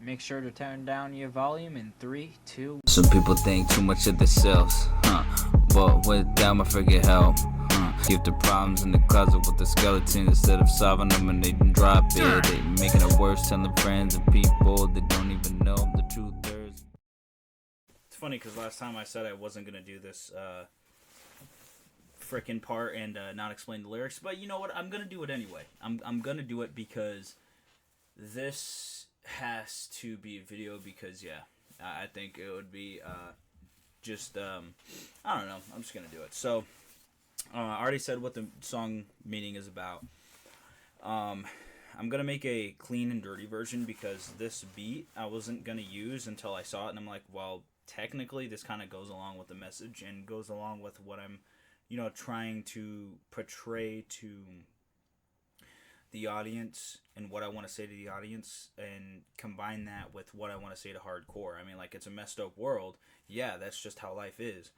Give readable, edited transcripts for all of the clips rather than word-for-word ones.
Make sure to turn down your volume in 3, 2. Some people think too much of themselves, but with them I forget help. Keep the problems in the closet with the skeleton instead of solving them and they drop it. They making it worse, telling friends and people that don't even know the truth. It's funny because last time I said I wasn't gonna do this frickin' part and not explain the lyrics, but you know what? I'm gonna do it anyway. I'm gonna do it because this has to be a video because yeah, I think it would be just I don't know. I'm just gonna do it. So I already said what the song meaning is about. I'm gonna make a clean and dirty version because this beat I wasn't gonna use until I saw it, and I'm like, well, technically this kind of goes along with the message and goes along with what I'm, trying to portray to the audience and what I want to say to the audience, and combine that with what I want to say to hardcore. I mean, like, it's a messed up world. Yeah, that's just how life is.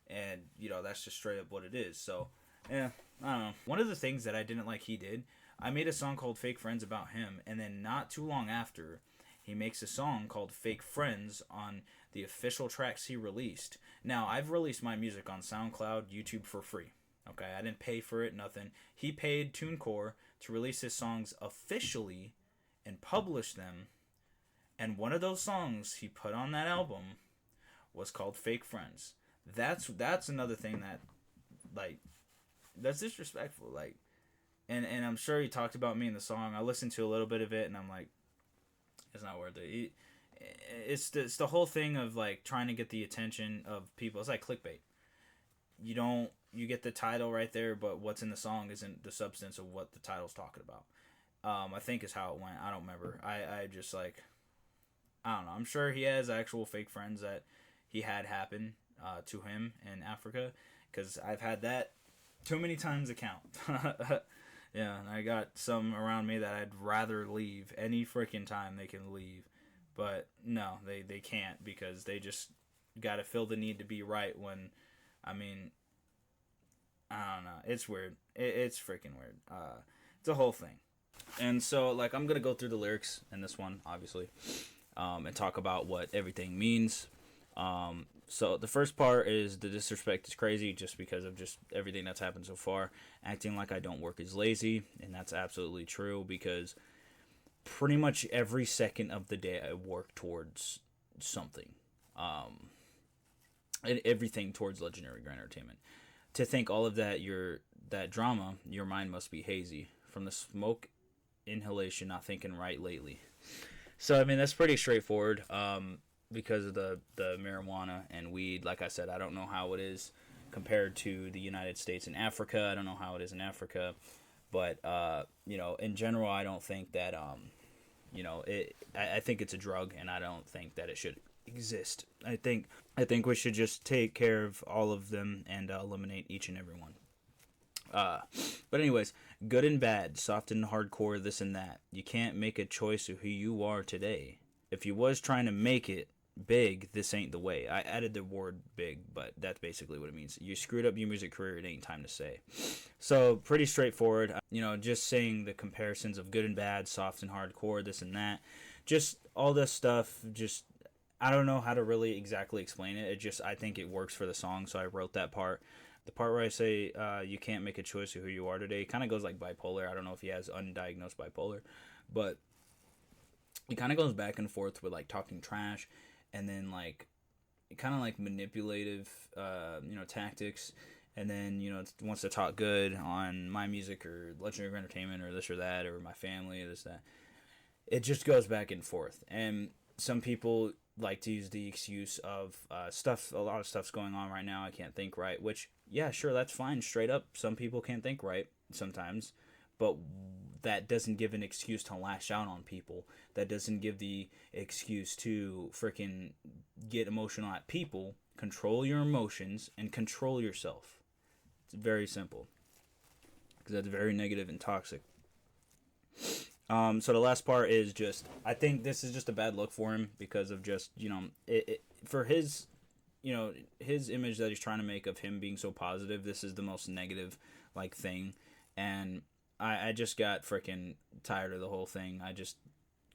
And, that's just straight up what it is. So, yeah, I don't know. One of the things that I didn't like he did, I made a song called Fake Friends about him, and then not too long after, he makes a song called Fake Friends on the official tracks he released. Now, I've released my music on SoundCloud, YouTube for free. Okay, I didn't pay for it, nothing. He paid TuneCore to release his songs officially and publish them. And one of those songs he put on that album was called Fake Friends. That's another thing that, like, that's disrespectful. Like, and I'm sure he talked about me in the song. I listened to a little bit of it, and I'm like, it's not worth it. It's the whole thing of, like, trying to get the attention of people. It's like clickbait. You get the title right there, but what's in the song isn't the substance of what the title's talking about. I think is how it went. I don't remember. I just, like, I don't know. I'm sure he has actual fake friends that he had happen to him in Africa, because I've had that too many times to count. Yeah, and I got some around me that I'd rather leave any freaking time they can leave. But no, they can't, because they just got to feel the need to be right when, I mean, I don't know. It's weird. It's freaking weird. It's a whole thing. And so, like, I'm going to go through the lyrics in this one, obviously, and talk about what everything means. So the first part is the disrespect is crazy just because of just everything that's happened so far. Acting like I don't work is lazy, and that's absolutely true, because pretty much every second of the day I work towards something. And everything towards Legendary Grand Entertainment. To think all of that drama, your mind must be hazy. From the smoke inhalation, not thinking right lately. So, I mean, that's pretty straightforward. Because of the marijuana and weed, like I said, I don't know how it is compared to the United States and Africa. I don't know how it is in Africa. But, in general, I don't think that, I think it's a drug, and I don't think that it should exist. I think we should just take care of all of them and eliminate each and every one. But anyways, good and bad, soft and hardcore, this and that. You can't make a choice of who you are today. If you was trying to make it big, this ain't the way. I added the word big, but that's basically what it means. You screwed up your music career, it ain't time to say. So, pretty straightforward. Just saying the comparisons of good and bad, soft and hardcore, this and that. Just all this stuff, just, I don't know how to really exactly explain it. I think it works for the song, so I wrote that part. The part where I say you can't make a choice of who you are today kind of goes like bipolar. I don't know if he has undiagnosed bipolar, but it kind of goes back and forth with, like, talking trash, and then, like, kind of like manipulative, tactics, and then, wants to talk good on my music or Legendary Entertainment or this or that or my family or this, that. It just goes back and forth, and some people like to use the excuse of a lot of stuff's going on right now, I can't think right, which, yeah, sure, that's fine, straight up, some people can't think right sometimes, but that doesn't give an excuse to lash out on people. That doesn't give the excuse to freaking get emotional at people. Control your emotions and control yourself. It's very simple, because that's very negative and toxic. So the last part is just, I think this is just a bad look for him because of just, for his, his image that he's trying to make of him being so positive, this is the most negative, like, thing. And I just got freaking tired of the whole thing. I just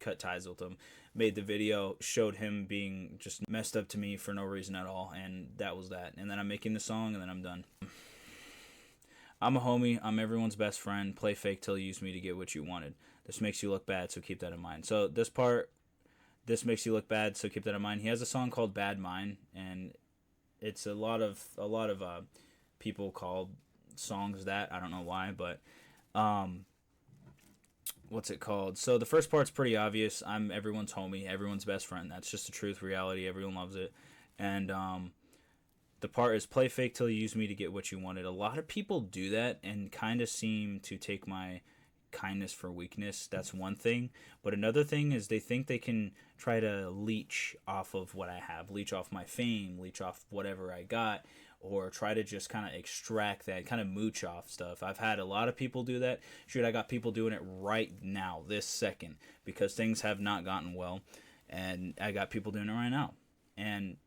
cut ties with him. Made the video, showed him being just messed up to me for no reason at all, and that was that. And then I'm making the song, and then I'm done. I'm a homie. I'm everyone's best friend. Play fake till you use me to get what you wanted. This makes you look bad, so keep that in mind. So this part, this makes you look bad, so keep that in mind. He has a song called Bad Mind, and it's a lot of people call songs that. I don't know why, but what's it called? So the first part's pretty obvious. I'm everyone's homie, everyone's best friend. That's just the truth, reality. Everyone loves it. And the part is play fake till you use me to get what you wanted. A lot of people do that and kind of seem to take my kindness for weakness. That's one thing. But another thing is they think they can try to leech off of what I have, leech off my fame, leech off whatever I got, or try to just kind of extract that, kind of mooch off stuff. I've had a lot of people do that. Shoot, I got people doing it right now, this second, because things have not gotten well, and I got people doing it right now. And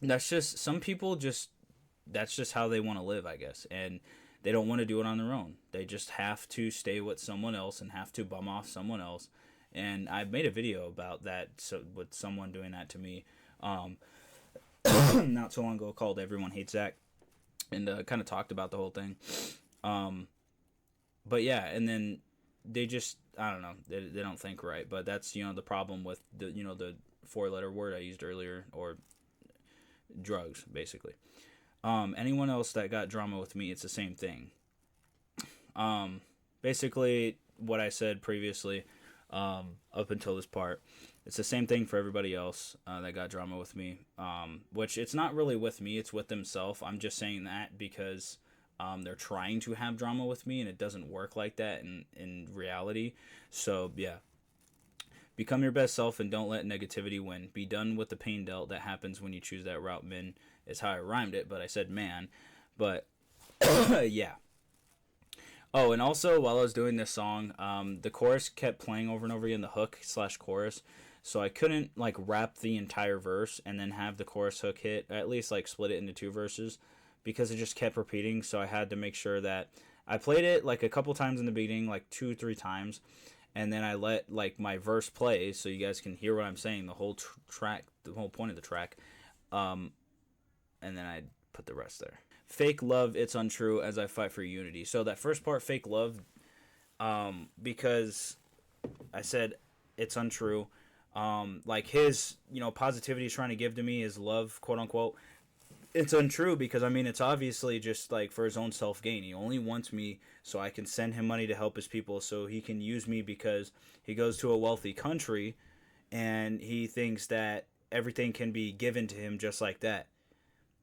that's just, some people just, that's just how they want to live, I guess, and they don't want to do it on their own. They just have to stay with someone else and have to bum off someone else. And I've made a video about that, so with someone doing that to me not so long ago, called Everyone Hates Zach, and kind of talked about the whole thing. But yeah, and then they just, I don't know, they don't think right. But that's, you know, the problem with the, you know, the 4-letter word I used earlier, or drugs, basically. Anyone else that got drama with me, it's the same thing. Basically what I said previously, up until this part, it's the same thing for everybody else that got drama with me, which it's not really with me, it's with themselves. I'm just saying that because they're trying to have drama with me, and it doesn't work like that in reality. So yeah, become your best self and don't let negativity win. Be done with the pain dealt that happens when you choose that route. Min is how I rhymed it, but I said man. But yeah. Oh, and also while I was doing this song, the chorus kept playing over and over again, the hook / chorus. So I couldn't like rap the entire verse and then have the chorus hook hit, at least like split it into 2 verses, because it just kept repeating. So I had to make sure that I played it like a couple times in the beginning, like 2 or 3 times, and then I let like my verse play so you guys can hear what I'm saying, the whole track, the whole point of the track, and then I put the rest there. Fake love, it's untrue as I fight for unity. So that first part, fake love, because I said it's untrue. Like his, you know, positivity he's trying to give to me, his love, quote unquote, it's untrue because, I mean, it's obviously just like for his own self-gain. He only wants me so I can send him money to help his people, so he can use me because he goes to a wealthy country and he thinks that everything can be given to him just like that.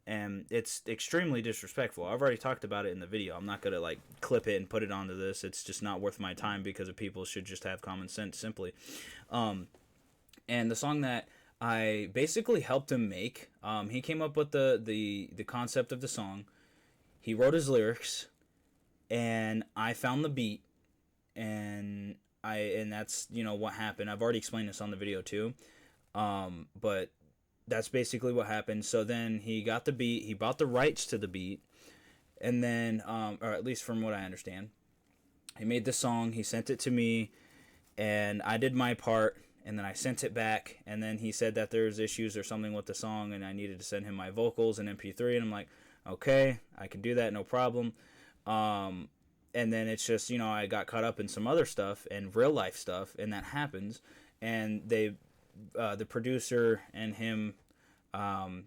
And it's extremely disrespectful. I've already talked about it in the video. I'm not going to like clip it and put it onto this. It's just not worth my time because of people should just have common sense, simply. And the song that I basically helped him make, he came up with the concept of the song. He wrote his lyrics, and I found the beat, and that's, you know, what happened. I've already explained this on the video too, but that's basically what happened. So then he got the beat, he bought the rights to the beat, and then, or at least from what I understand, he made the song, he sent it to me, and I did my part, and then I sent it back, and then he said that there's issues or something with the song, and I needed to send him my vocals and MP3, and I'm like, okay, I can do that, no problem. And then it's just, you know, I got caught up in some other stuff and real life stuff, and that happens, and they, the producer and him,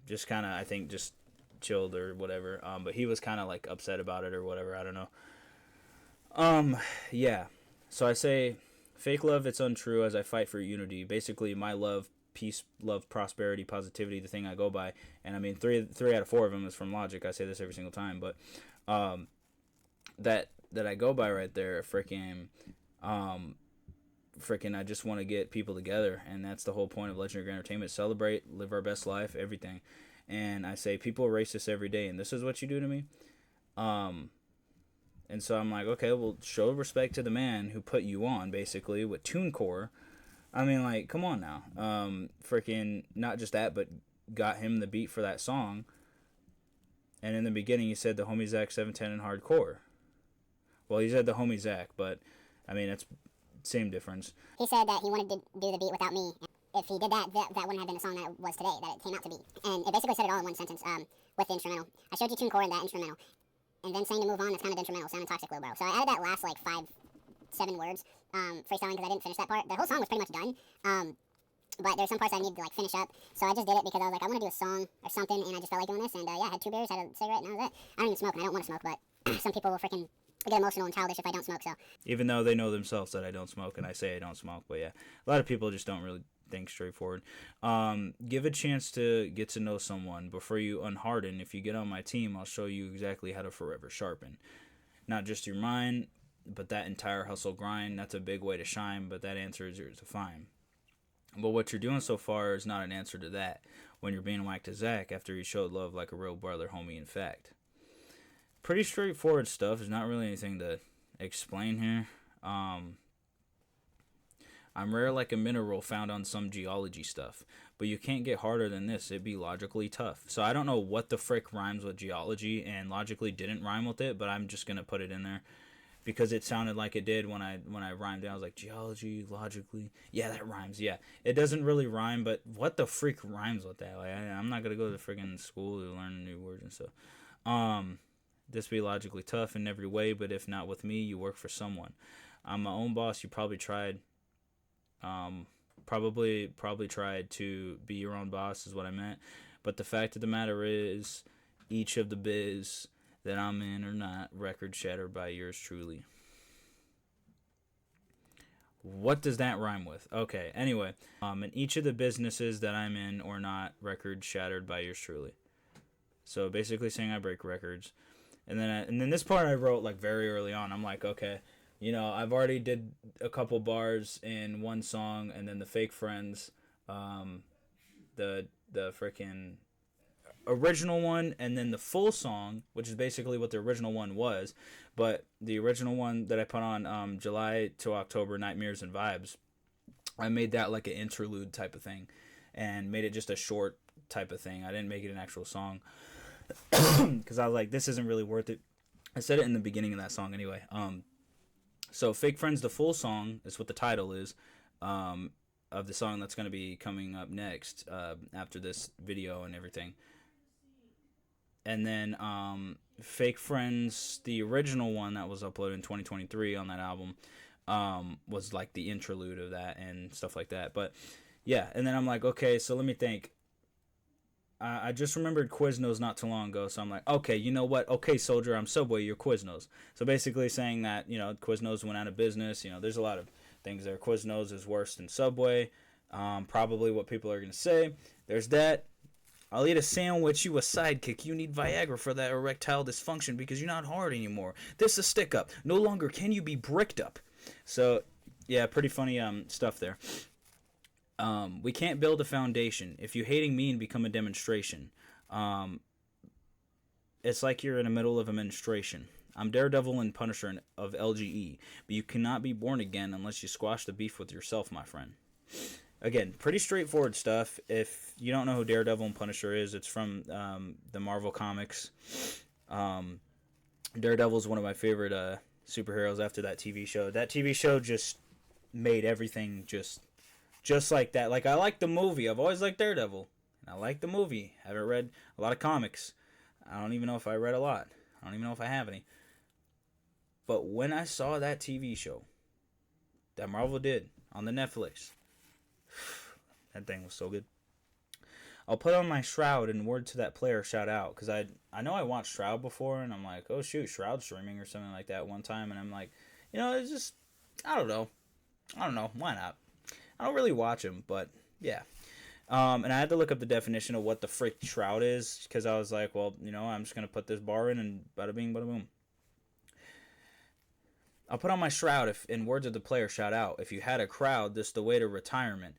just kind of, I think, just chilled or whatever, but he was kind of like upset about it or whatever, I don't know. Yeah, so I say, fake love, it's untrue as I fight for unity. Basically, my love, peace, love, prosperity, positivity, the thing I go by. And I mean, three out of 4 of them is from Logic. I say this every single time, but that I go by right there, freaking, I just want to get people together, and that's the whole point of Legendary Entertainment. Celebrate, live our best life, everything. And I say, people erase this every day, and this is what you do to me. And so I'm like, okay, well, show respect to the man who put you on, basically, with TuneCore. I mean, like, come on now. Freaking, not just that, but got him the beat for that song. And in the beginning, he said TheHomieZach710 in hardcore. Well, he said TheHomieZach, but, I mean, it's same difference. He said that he wanted to do the beat without me. If he did that, that wouldn't have been the song that it was today, that it came out to be. And it basically said it all in one sentence with the instrumental. I showed you TuneCore in that instrumental. And then saying to move on, that's kind of the instrumental, sounding toxic, little bro. So I added that last, like, 5-7 words, freestyling, because I didn't finish that part. The whole song was pretty much done. But there's some parts I needed to, like, finish up. So I just did it because I was like, I want to do a song or something, and I just felt like doing this. And, yeah, I had 2 beers, had a cigarette, and that was it. I don't even smoke, and I don't want to smoke, but some people will freaking get emotional and childish if I don't smoke, so. Even though they know themselves that I don't smoke, and I say I don't smoke, but yeah. A lot of people just don't really think straightforward. Give a chance to get to know someone before you unharden. If you get on my team, I'll show you exactly how to forever sharpen. Not just your mind, but that entire hustle grind. That's a big way to shine, but that answer is yours to find. But what you're doing so far is not an answer to that when you're being whacked to Zach after you showed love like a real brother, homie, in fact. Pretty straightforward stuff. There's not really anything to explain here. I'm rare like a mineral found on some geology stuff, but you can't get harder than this. It'd be logically tough. So I don't know what the frick rhymes with geology and logically didn't rhyme with it, but I'm just going to put it in there because it sounded like it did when I rhymed it. I was like, geology, logically. Yeah, that rhymes. Yeah, it doesn't really rhyme, but what the freak rhymes with that? Like, I'm not going to go to freaking school to learn new words and stuff. This be logically tough in every way, but if not with me, you work for someone. I'm my own boss. You probably tried. Probably tried to be your own boss is what I meant. But the fact of the matter is, each of the biz that I'm in or not, record shattered by yours truly. What does that rhyme with? Okay, anyway, in each of the businesses that I'm in or not, record shattered by yours truly. So basically saying I break records. And then this part I wrote like very early on. I'm like, okay, you know, I've already did a couple bars in one song, and then the fake friends, the freaking original one, and then the full song, which is basically what the original one was. But the original one that I put on July to October, Nightmares and Vibes, I made that like an interlude type of thing, and made it just a short type of thing. I didn't make it an actual song. Because I was like, this isn't really worth it. I said it in the beginning of that song anyway. So Fake Friends, the full song, is what the title is of the song that's going to be coming up next after this video and everything. And then Fake Friends, the original one that was uploaded in 2023 on that album, was like the interlude of that and stuff like that. But yeah, and then I'm like, okay, so let me think. I just remembered Quiznos not too long ago, so I'm like, okay, you know what? Okay, Soldier, I'm Subway, you're Quiznos. So basically saying that, you know, Quiznos went out of business. You know, there's a lot of things there. Quiznos is worse than Subway. Probably what people are going to say. There's that. I'll eat a sandwich, you a sidekick. You need Viagra for that erectile dysfunction because you're not hard anymore. This is a stick up. No longer can you be bricked up. So, yeah, pretty funny stuff there. We can't build a foundation. If you hating me and become a demonstration, it's like you're in the middle of a menstruation. I'm Daredevil and Punisher of LGE, but you cannot be born again unless you squash the beef with yourself, my friend. Again, pretty straightforward stuff. If you don't know who Daredevil and Punisher is, it's from the Marvel Comics. Daredevil is one of my favorite superheroes after that TV show. That TV show just made everything just like that. Like, I like the movie. I've always liked Daredevil. And I like the movie. I haven't read a lot of comics. I don't even know if I read a lot. I don't even know if I have any. But when I saw that TV show that Marvel did on the Netflix, that thing was so good. I'll put on my Shroud and word to that player shout out. Because I know I watched Shroud before. And I'm like, oh shoot, Shroud streaming or something like that one time. And I'm like, you know, it's just, I don't know. Why not? I don't really watch him, but yeah. And I had to look up the definition of what the frick Shroud is, because I was like, well, you know, I'm just going to put this bar in and bada bing, bada boom. I'll put on my Shroud if, in words of the player, shout out. If you had a crowd, this the way to retirement.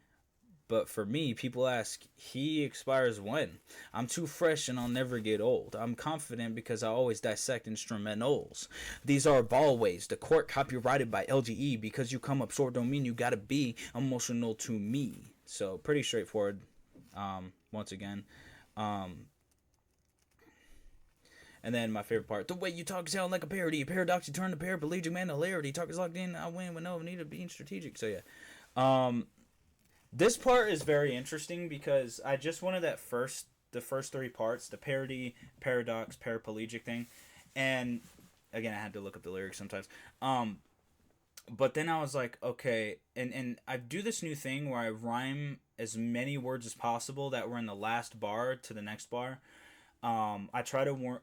But for me, people ask, he expires when? I'm too fresh and I'll never get old. I'm confident because I always dissect instrumentals. These are ballways. The court copyrighted by LGE. Because you come up short don't mean you gotta be emotional to me. So pretty straightforward. Once again. And then my favorite part, the way you talk sound like a parody. Paradox, you turn to paraplegic, man, hilarity. Talk is locked in, I win with no need of being strategic. So yeah. This part is very interesting because I just wanted the first 3 parts, the parody, paradox, paraplegic thing. And again, I had to look up the lyrics sometimes. But then I was like, okay, and I do this new thing where I rhyme as many words as possible that were in the last bar to the next bar. I try to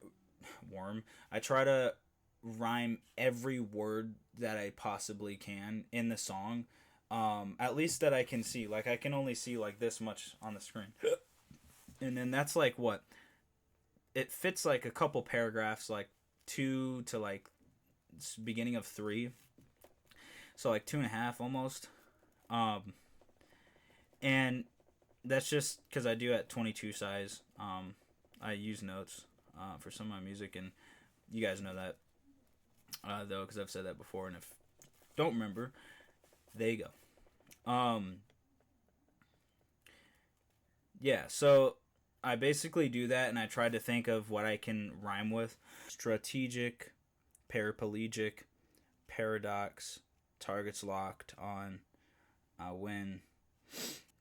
I try to rhyme every word that I possibly can in the song. At least that I can see. Like, I can only see like this much on the screen. And then that's like what? It fits like a couple paragraphs, like 2 to like beginning of 3. So like 2.5 almost. And that's just because I do at 22 size. I use notes for some of my music, and you guys know that though, because I've said that before. And if you don't remember, there you go. Yeah, so I basically do that, and I try to think of what I can rhyme with. Strategic, paraplegic, paradox, targets locked on, I win.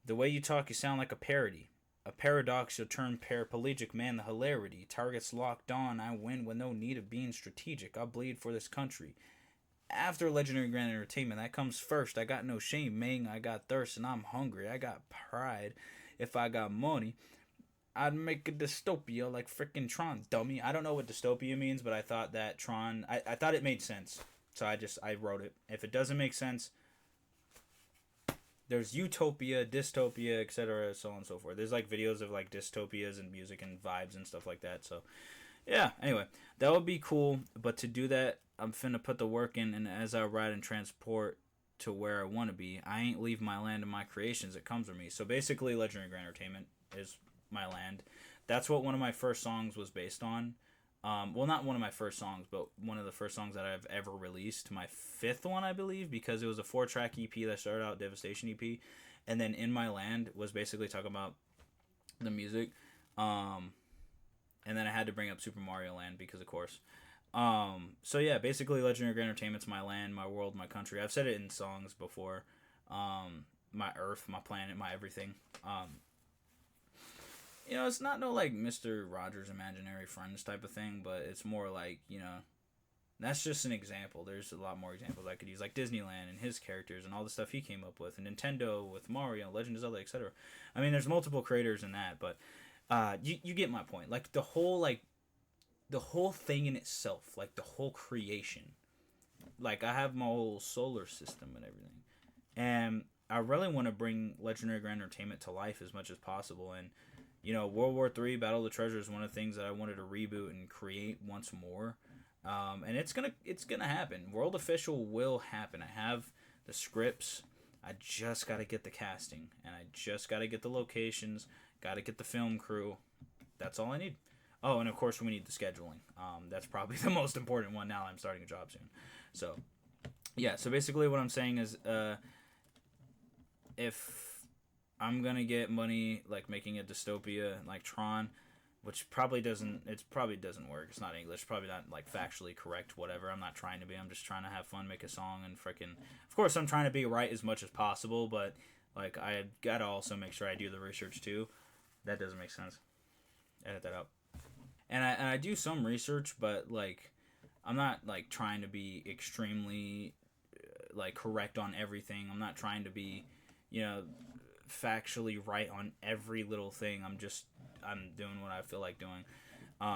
The way you talk, you sound like a parody. A paradox, you'll turn paraplegic, man, the hilarity. Targets locked on, I win with no need of being strategic. I'll bleed for this country. After Legendary Grand Entertainment, that comes first. I got no shame, man. I got thirst and I'm hungry. I got pride. If I got money, I'd make a dystopia like frickin' Tron, dummy. I don't know what dystopia means, but I thought that Tron, I thought it made sense. So I wrote it. If it doesn't make sense, there's utopia, dystopia, etc., so on and so forth. There's like videos of like dystopias and music and vibes and stuff like that. So yeah, anyway, that would be cool. But to do that, I'm finna put the work in, and as I ride and transport to where I want to be, I ain't leave my land and my creations. It comes with me. So basically, Legendary Grand Entertainment is my land. That's what one of my first songs was based on. Well, not one of my first songs, but one of the first songs that I've ever released. My 5th one, I believe, because it was a 4-track EP that started out Devastation EP, and then In My Land was basically talking about the music. And then I had to bring up Super Mario Land because, of course. So yeah, basically Legendary Grand Entertainment's my land, my world, my country. I've said it in songs before. My earth, my planet, my everything. You know, it's not no like Mr. Rogers' Imaginary Friends type of thing, but it's more like, you know, that's just an example. There's a lot more examples I could use, like Disneyland and his characters and all the stuff he came up with, and Nintendo with Mario, Legend of Zelda, etc. I mean, there's multiple creators in that, but you get my point. Like the whole thing in itself, like the whole creation. Like I have my whole solar system and everything, and I really want to bring Legendary Grand Entertainment to life as much as possible. And you know, World War III, Battle of the Treasure is one of the things that I wanted to reboot and create once more. And it's gonna happen. World Official will happen. I have the scripts. I just gotta get the casting, and I just gotta get the locations. Gotta get the film crew. That's all I need. Oh, and of course we need the scheduling. That's probably the most important one now. I'm starting a job soon. So, yeah. So basically, what I'm saying is, if I'm gonna get money like making a dystopia like Tron, which probably doesn't work. It's not English, probably not like factually correct, whatever. I'm not trying to be. I'm just trying to have fun, make a song, and freaking. Of course, I'm trying to be right as much as possible, but like I gotta also make sure I do the research too. That doesn't make sense. Edit that out. And I do some research, but like I'm not like trying to be extremely like correct on everything. I'm not trying to be, you know, factually right on every little thing. I'm doing what I feel like doing,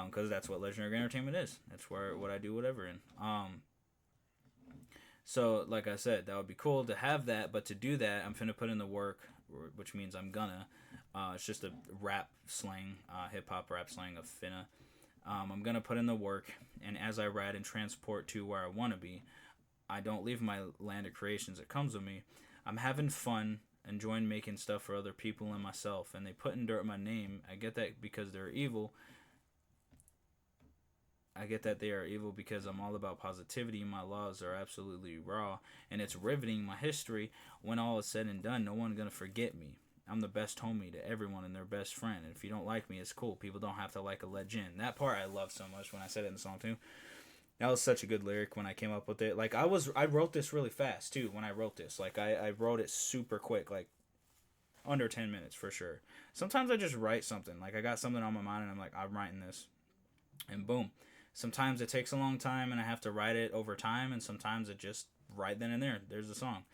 because that's what Legendary Entertainment is. That's what I do whatever in. So like I said, that would be cool to have that, but to do that, I'm finna put in the work, which means I'm gonna. It's just a rap slang, hip hop rap slang of finna. I'm gonna put in the work, and as I ride and transport to where I want to be, I don't leave my land of creations. It comes with me. I'm having fun, enjoying making stuff for other people and myself, and they put in dirt my name. I get that because they're evil. I get that they are evil because I'm all about positivity. My laws are absolutely raw, and it's riveting my history. When all is said and done, no one's gonna forget me. I'm the best homie to everyone and their best friend. And if you don't like me, it's cool. People don't have to like a legend. That part I love so much when I said it in the song too. That was such a good lyric when I came up with it. Like I wrote this really fast too when I wrote this. Like I wrote it super quick, like under 10 minutes for sure. Sometimes I just write something. Like I got something on my mind and I'm like, I'm writing this. And boom. Sometimes it takes a long time and I have to write it over time, and sometimes it just right then and there. There's the song.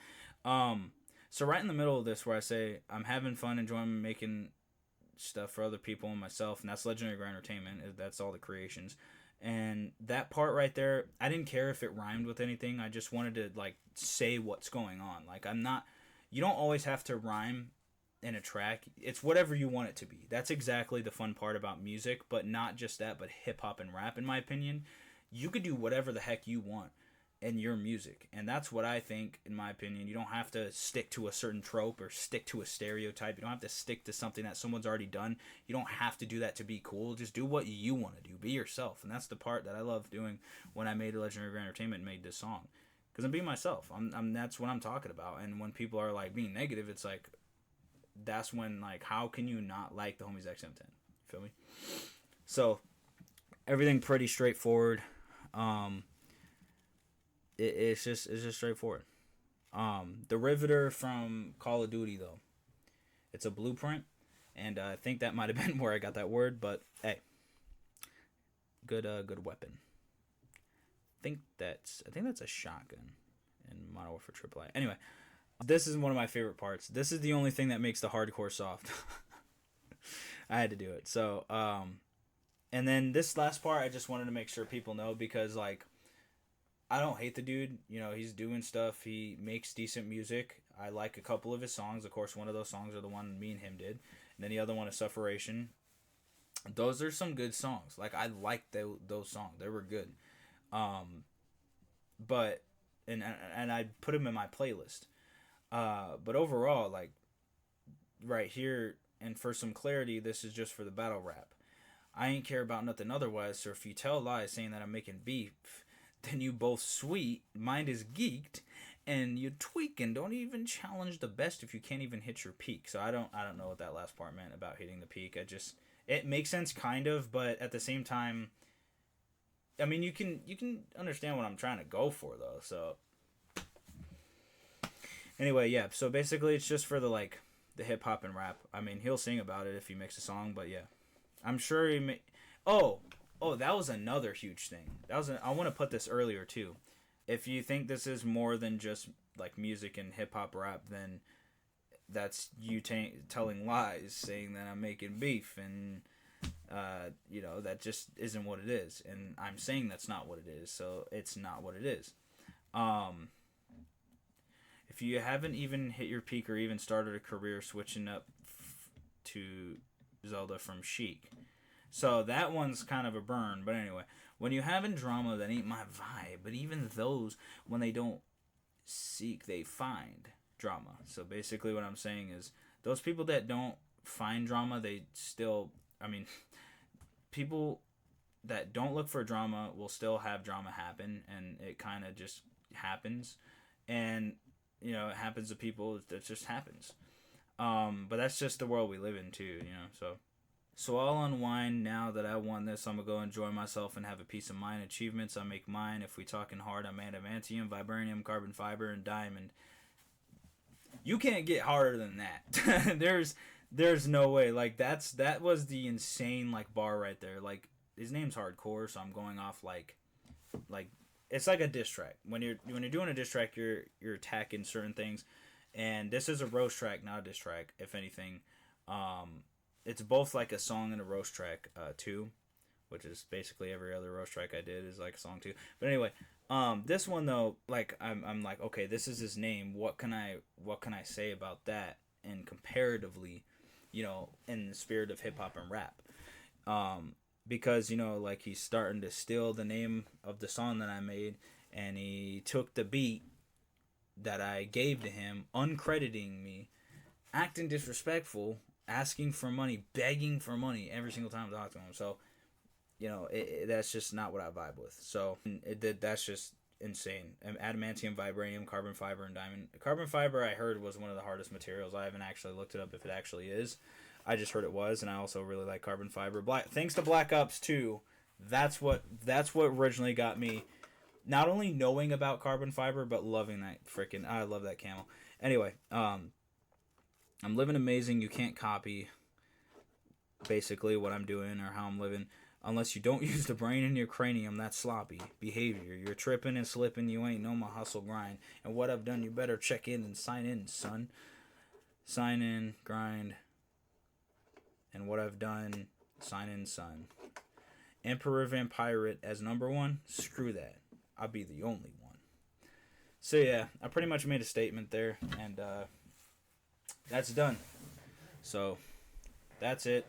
So right in the middle of this where I say I'm having fun, enjoying making stuff for other people and myself, and that's Legendary Grind Entertainment. That's all the creations. And that part right there, I didn't care if it rhymed with anything. I just wanted to like say what's going on. Like you don't always have to rhyme in a track. It's whatever you want it to be. That's exactly the fun part about music, but not just that, but hip hop and rap, in my opinion. You could do whatever the heck you want in your music, and that's what I think, in my opinion. You don't have to stick to a certain trope or stick to a stereotype. You don't have to stick to something that someone's already done. You don't have to do that to be cool. Just do what you want to do. Be yourself, and that's the part that I love doing when I made Legendary Grand Entertainment and made this song, because I'm being myself. That's what I'm talking about. And when people are like being negative, it's like, that's when, like, how can you not like TheHomieZach710? Feel me? So everything pretty straightforward. It's just straightforward. The Riveter from Call of Duty, though, it's a blueprint, and I think that might have been where I got that word. But hey, good weapon. I think that's a shotgun in Modern Warfare AAA. Anyway, this is one of my favorite parts. This is the only thing that makes the hardcore soft. I had to do it. So, and then this last part, I just wanted to make sure people know, because like, I don't hate the dude. You know, he's doing stuff. He makes decent music. I like a couple of his songs. Of course, one of those songs are the one me and him did. And then the other one is Sufferation. Those are some good songs. Like, I liked those songs. They were good. But, and I put them in my playlist. But overall, like, right here, and for some clarity, this is just for the battle rap. I ain't care about nothing otherwise, so if you tell lies saying that I'm making beef, then you both sweet, mind is geeked, and you tweaking. Don't even challenge the best if you can't even hit your peak. So I don't know what that last part meant about hitting the peak. It makes sense kind of, but at the same time, I mean, you can understand what I'm trying to go for though. So anyway, yeah. So basically, it's just for the hip hop and rap. I mean, he'll sing about it if he makes a song, but yeah, I'm sure he may. Oh, that was another huge thing. I want to put this earlier too. If you think this is more than just like music and hip hop rap, then that's you telling lies, saying that I'm making beef, and that just isn't what it is. And I'm saying that's not what it is, so it's not what it is. If you haven't even hit your peak or even started a career switching up to Zelda from Sheik. So that one's kind of a burn. But anyway, when you having drama, that ain't my vibe. But even those, when they don't seek, they find drama. So basically what I'm saying is, those people that don't find drama, they still, I mean, people that don't look for drama will still have drama happen. And it kind of just happens. And, it happens to people. It just happens. But that's just the world we live in too, So I'll unwind now that I won this. I'm going to go enjoy myself and have a peace of mind. Achievements, I make mine. If we talking hard, I'm adamantium, vibranium, carbon fiber, and diamond. You can't get harder than that. There's no way. Like, that was the insane, bar right there. Like, his name's Hardcore, so I'm going off, like it's like a diss track. When you're doing a diss track, you're attacking certain things. And this is a roast track, not a diss track, if anything. It's both like a song and a roast track too, which is basically every other roast track I did is like a song too. But anyway, this one though, I'm like, okay, this is his name. What can I say about that? And comparatively, in the spirit of hip hop and rap, because he's starting to steal the name of the song that I made, and he took the beat that I gave to him, uncrediting me, acting disrespectful, asking for money, begging for money every single time I talk to him. So, that's just not what I vibe with. So, that's just insane. Adamantium, vibranium, carbon fiber, and diamond. Carbon fiber, I heard, was one of the hardest materials. I haven't actually looked it up if it actually is. I just heard it was, and I also really like carbon fiber. Thanks to Black Ops 2, that's what originally got me not only knowing about carbon fiber, but loving that freaking. I love that camo. Anyway, I'm living amazing. You can't copy basically what I'm doing or how I'm living unless you don't use the brain in your cranium. That's sloppy behavior. You're tripping and slipping. You ain't know my hustle grind. And what I've done, you better check in and sign in, son. Sign in, grind. And what I've done, sign in, son. Emperor Vampirate as number one? Screw that. I'll be the only one. So yeah, I pretty much made a statement there, and that's done. So that's it.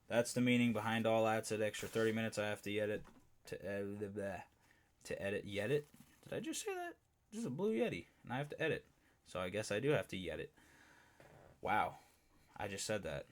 That's the meaning behind all that. It's an extra 30 minutes I have to edit. To edit Yedit? Did I just say that? This is a blue Yeti, and I have to edit. So I guess I do have to edit. Wow. I just said that.